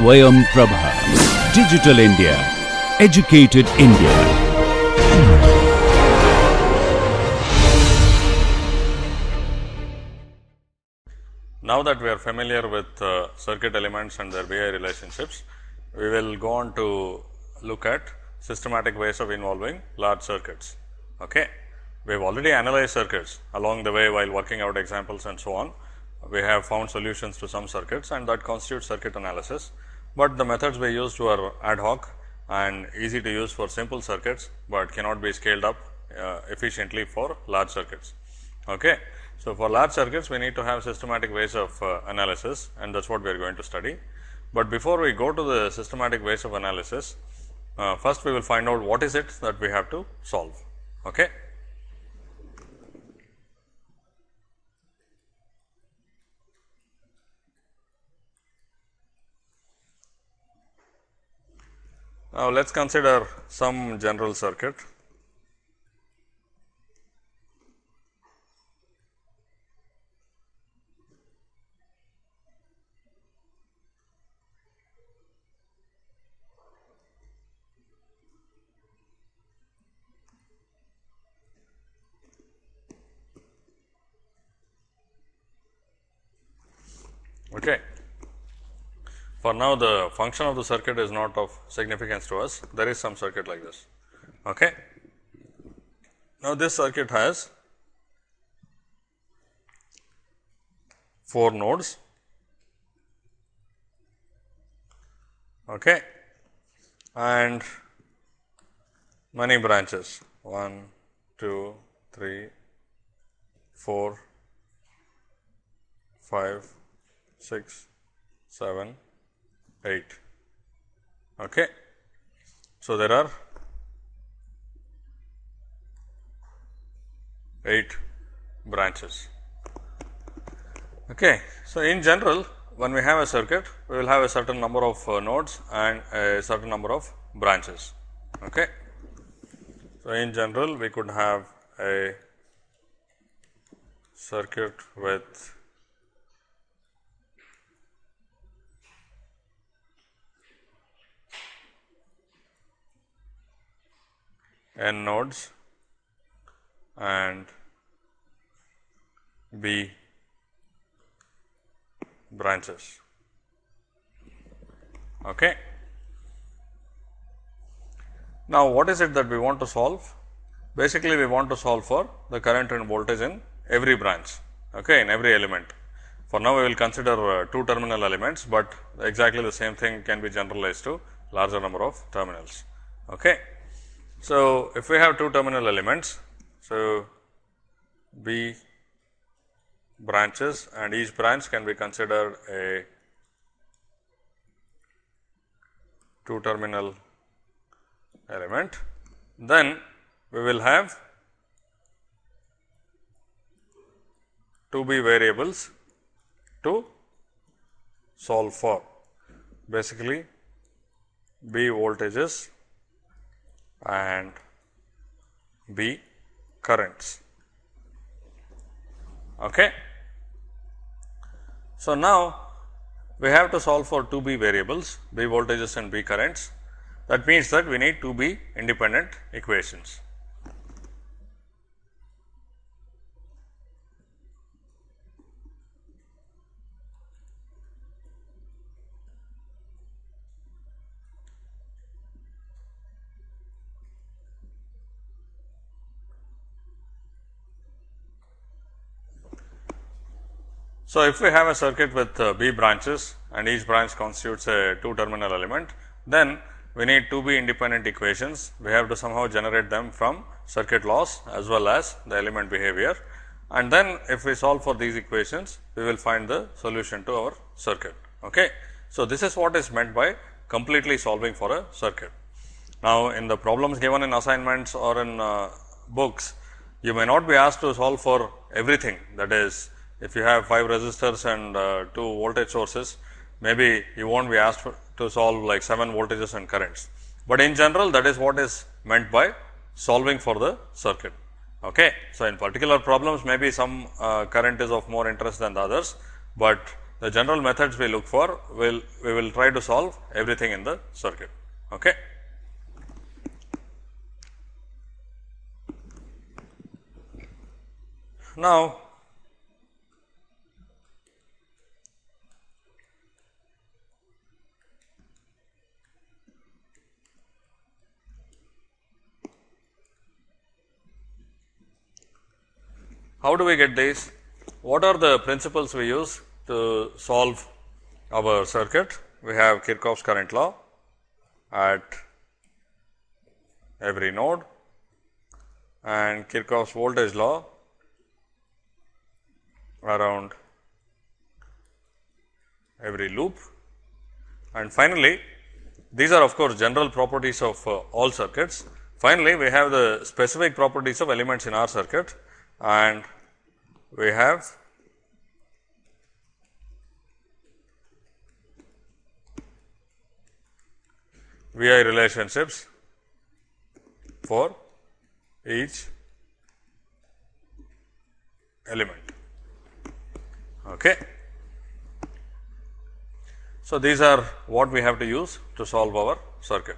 Swayam Prabha. Digital India. Educated India. Now that we are familiar with circuit elements and their BI relationships, we will go on to look at systematic ways of involving large circuits. Okay. We have already analyzed circuits along the way while working out examples and so on. We have found solutions to some circuits and that constitutes circuit analysis, but the methods we used were ad hoc and easy to use for simple circuits, but cannot be scaled up efficiently for large circuits. Okay. So, for large circuits we need to have systematic ways of analysis, and that is what we are going to study. But before we go to the systematic ways of analysis, first we will find out what is it that we have to solve. Okay. Now, let us consider some general circuit. Okay. For now, the function of the circuit is not of significance to us. There is some circuit like this. Okay. Now, this circuit has 4 nodes. Okay. And many branches 1, 2, 3, 4, 5, 6, 7, 8. Okay. So, there are 8 branches. Okay. So, in general, when we have a circuit, we will have a certain number of nodes and a certain number of branches. Okay. So, in general, we could have a circuit with n nodes and b branches. Okay. Now, what is it that we want to solve? Basically, we want to solve for the current and voltage in every branch, okay, in every element. For now, we will consider 2 terminal elements, but exactly the same thing can be generalized to larger number of terminals. Okay. So, if we have 2 terminal elements, so B branches and each branch can be considered a 2 terminal element, then we will have 2B variables to solve for, basically B voltages and B currents. Okay. So, now we have to solve for 2B variables, B voltages and B currents. That means that we need 2B independent equations. So, if we have a circuit with B branches and each branch constitutes a 2 terminal element, then we need 2B independent equations. We have to somehow generate them from circuit laws as well as the element behavior, and then if we solve for these equations, we will find the solution to our circuit. Okay. So, this is what is meant by completely solving for a circuit. Now, in the problems given in assignments or in books, you may not be asked to solve for everything. That is, if you have 5 resistors and 2 voltage sources, maybe you won't be asked to solve like 7 voltages and currents, but in general that is what is meant by solving for the circuit. Okay. So, in particular problems maybe some current is of more interest than the others, but the general methods we look for, we will try to solve everything in the circuit. Okay. Now, how do we get these? What are the principles we use to solve our circuit? We have Kirchhoff's current law at every node and Kirchhoff's voltage law around every loop, and finally, these are of course general properties of all circuits. Finally, we have the specific properties of elements in our circuit, and we have VI relationships for each element. Okay. So, these are what we have to use to solve our circuit.